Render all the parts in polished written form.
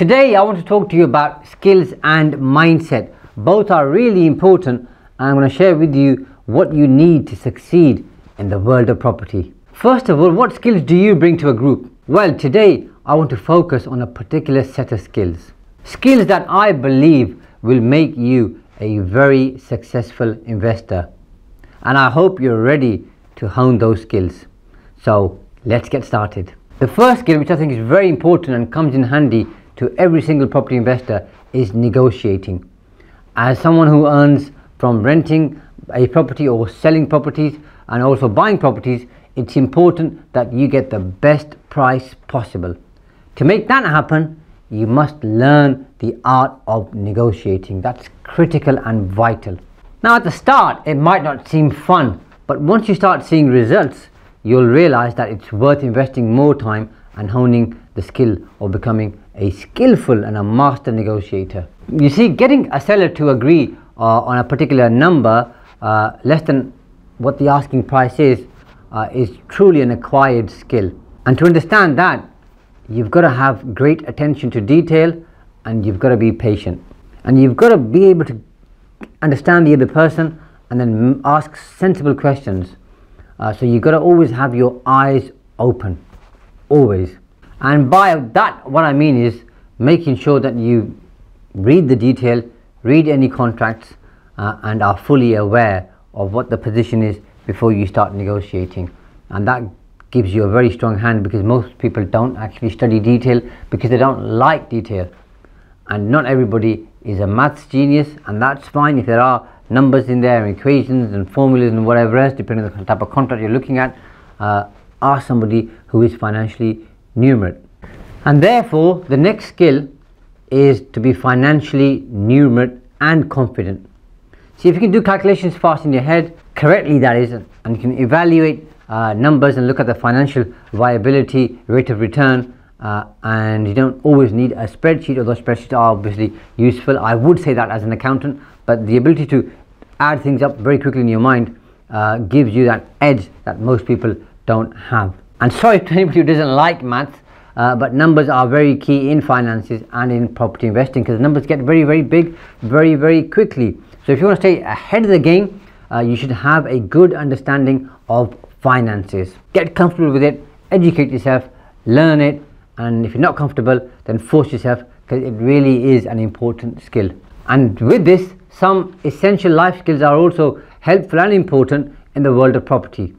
Today I want to talk to you about skills and mindset. Both are really important, and I'm going to share with you what you need to succeed in the world of property. First of all, what skills do you bring to a group? Well, today I want to focus on a particular set of skills. Skills that I believe will make you a very successful investor. And I hope you're ready to hone those skills. So let's get started. The first skill, which I think is very important and comes in handy to every single property investor, is negotiating. As someone who earns from renting a property or selling properties and also buying properties, it's important that you get the best price possible. To make that happen, you must learn the art of negotiating. That's critical and vital. Now, at the start, it might not seem fun, but once you start seeing results, you'll realize that it's worth investing more time and honing the skill of becoming a skillful and a master negotiator. You see, getting a seller to agree on a particular number less than what the asking price is truly an acquired skill. And to understand that, you've got to have great attention to detail, and you've got to be patient, and you've got to be able to understand the other person and then ask sensible questions. So you've got to always have your eyes open, always. And by that, what I mean is making sure that you read the detail, read any contracts, and are fully aware of what the position is before you start negotiating. And that gives you a very strong hand, because most people don't actually study detail because they don't like detail. And not everybody is a maths genius, and that's fine if there are numbers in there, and equations and formulas and whatever else, depending on the type of contract you're looking at. Ask somebody who is financially numerate. And therefore, the next skill is to be financially numerate and confident. See, if you can do calculations fast in your head, correctly that is, and you can evaluate numbers and look at the financial viability, rate of return, and you don't always need a spreadsheet, although spreadsheets are obviously useful. I would say that as an accountant, but the ability to add things up very quickly in your mind gives you that edge that most people don't have. And sorry to anybody who doesn't like maths, but numbers are very key in finances and in property investing, because numbers get very, very big very, very quickly. So if you want to stay ahead of the game, you should have a good understanding of finances. Get comfortable with it, educate yourself, learn it, and if you're not comfortable, then force yourself, because it really is an important skill. And with this, some essential life skills are also helpful and important in the world of property.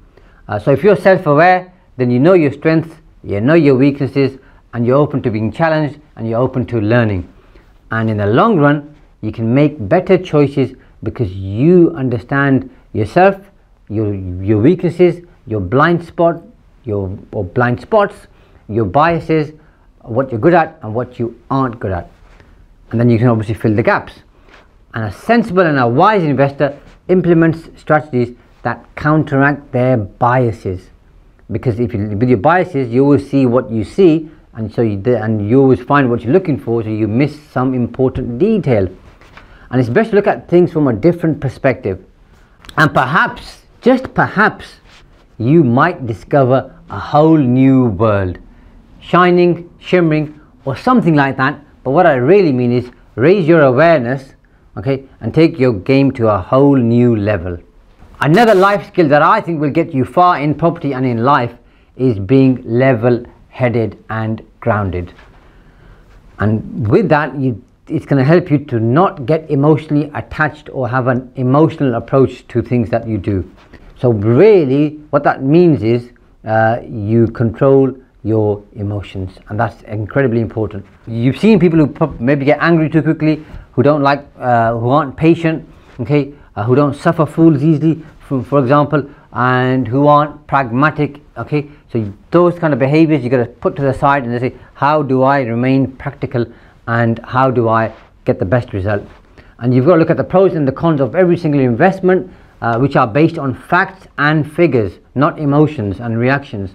So if you're self-aware, then you know your strengths, you know your weaknesses, and you're open to being challenged, and you're open to learning. And in the long run, you can make better choices because you understand yourself, your weaknesses, your blind spot, blind spots, your biases, what you're good at and what you aren't good at. And then you can obviously fill the gaps. And a sensible and a wise investor implements strategies that counteract their biases. Because with your biases, you always see what you see, and so you always find what you're looking for, so you miss some important detail. And it's best to look at things from a different perspective. And perhaps, just perhaps, you might discover a whole new world, shining, shimmering, or something like that. But what I really mean is raise your awareness, okay, and take your game to a whole new level. Another life skill that I think will get you far in property and in life is being level-headed and grounded. And with that, it's going to help you to not get emotionally attached or have an emotional approach to things that you do. So really, what that means is you control your emotions, and that's incredibly important. You've seen people who maybe get angry too quickly, who don't like, who aren't patient, okay, who don't suffer fools easily, for example, and who aren't pragmatic, okay. So those kind of behaviors you got to put to the side and say, how do I remain practical and how do I get the best result? And you've got to look at the pros and the cons of every single investment, which are based on facts and figures, not emotions and reactions.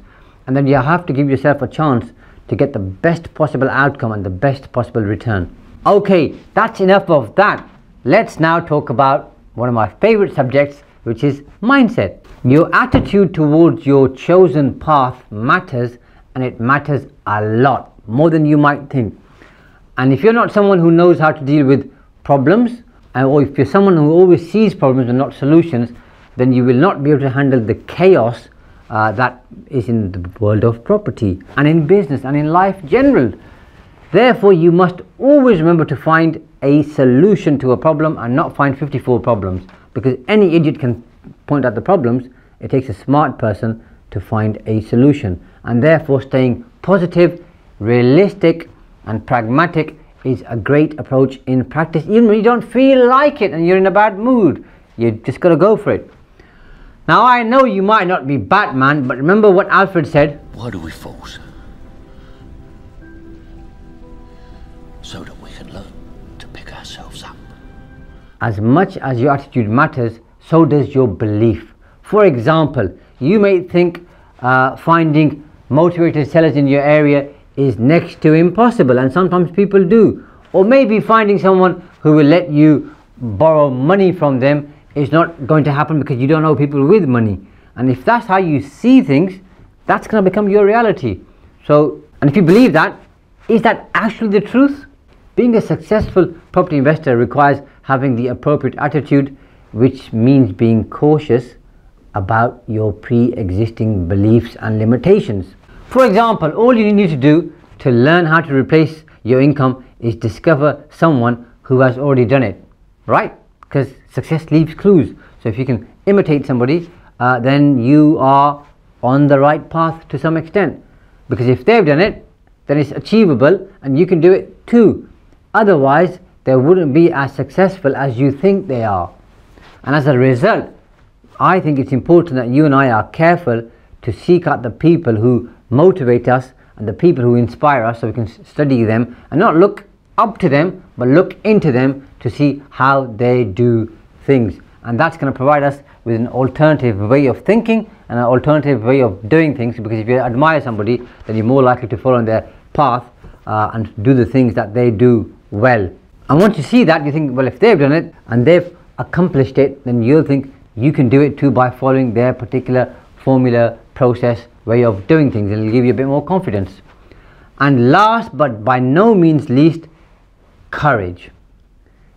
And then you have to give yourself a chance to get the best possible outcome and the best possible return. Okay, that's enough of that. Let's now talk about one of my favorite subjects, which is mindset. Your attitude towards your chosen path matters, and it matters a lot, more than you might think. And if you're not someone who knows how to deal with problems, or if you're someone who always sees problems and not solutions, then you will not be able to handle the chaos that is in the world of property and in business and in life general. Therefore, you must always remember to find a solution to a problem and not find 54 problems, because any idiot can point out the problems. It takes a smart person to find a solution, and therefore staying positive, realistic and pragmatic is a great approach in practice, even when you don't feel like it and you're in a bad mood. You just got to go for it. Now, I know you might not be Batman, but remember what Alfred said. Why do we fall, sir? So that we can learn to pick ourselves up. As much as your attitude matters, so does your belief. For example, you may think finding motivated sellers in your area is next to impossible, and sometimes people do. Or maybe finding someone who will let you borrow money from them is not going to happen because you don't know people with money. And if that's how you see things, that's going to become your reality. So, and if you believe that, is that actually the truth? Being a successful property investor requires having the appropriate attitude, which means being cautious about your pre-existing beliefs and limitations. For example, all you need to do to learn how to replace your income is discover someone who has already done it, right? Because success leaves clues. So if you can imitate somebody, then you are on the right path to some extent. Because if they've done it, then it's achievable and you can do it too. Otherwise, they wouldn't be as successful as you think they are. And as a result, I think it's important that you and I are careful to seek out the people who motivate us and the people who inspire us, so we can study them and not look up to them, but look into them to see how they do things. And that's going to provide us with an alternative way of thinking and an alternative way of doing things, because if you admire somebody, then you're more likely to follow their path and do the things that they do well. And once you see that, you think, well, if they've done it and they've accomplished it, then you'll think you can do it too by following their particular formula, process, way of doing things, and it'll give you a bit more confidence. And last but by no means least, courage.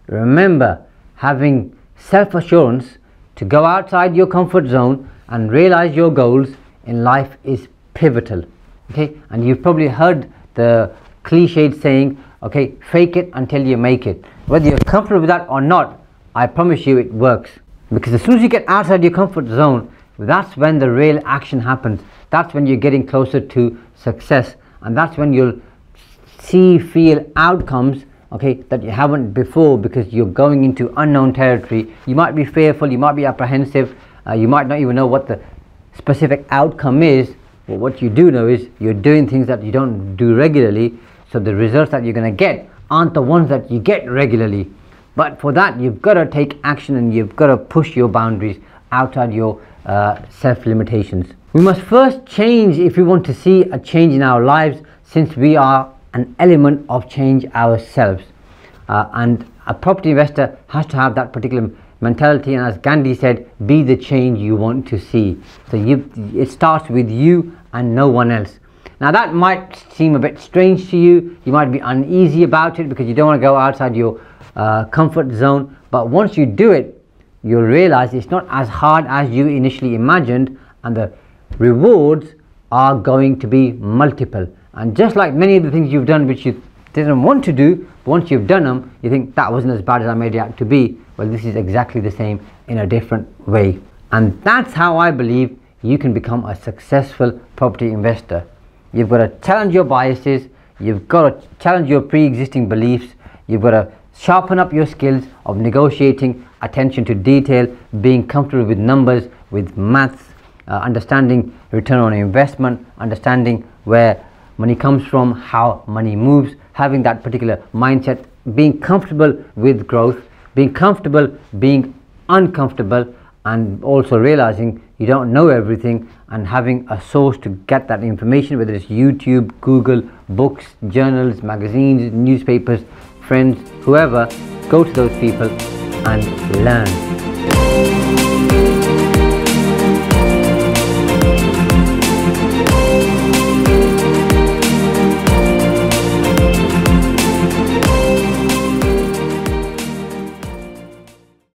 Remember, having self-assurance to go outside your comfort zone and realize your goals in life is pivotal. Okay, and you've probably heard the cliched saying, okay, fake it until you make it. Whether you're comfortable with that or not, I promise you it works. Because as soon as you get outside your comfort zone, that's when the real action happens. That's when you're getting closer to success, and that's when you'll feel outcomes, okay, that you haven't before, because you're going into unknown territory. You might be fearful, you might be apprehensive, you might not even know what the specific outcome is, but what you do know is you're doing things that you don't do regularly, so the results that you're going to get aren't the ones that you get regularly. But for that, you've got to take action and you've got to push your boundaries outside your self-limitations. We must first change if we want to see a change in our lives, since we are an element of change ourselves. And a property investor has to have that particular mentality, and as Gandhi said, be the change you want to see. So it starts with you and no one else. Now that might seem a bit strange to you. You might be uneasy about it because you don't want to go outside your comfort zone, but once you do it, you'll realize it's not as hard as you initially imagined, and the rewards are going to be multiple. And just like many of the things you've done which you didn't want to do, but once you've done them, you think that wasn't as bad as I made it out to be. Well, this is exactly the same in a different way. And that's how I believe you can become a successful property investor. You've got to challenge your biases, you've got to challenge your pre-existing beliefs, you've got to sharpen up your skills of negotiating, attention to detail, being comfortable with numbers, with maths, understanding return on investment, understanding where money comes from, how money moves, having that particular mindset, being comfortable with growth, being comfortable being uncomfortable, and also realizing you don't know everything, and having a source to get that information, whether it's YouTube, Google, books, journals, magazines, newspapers, friends, whoever. Go to those people and learn.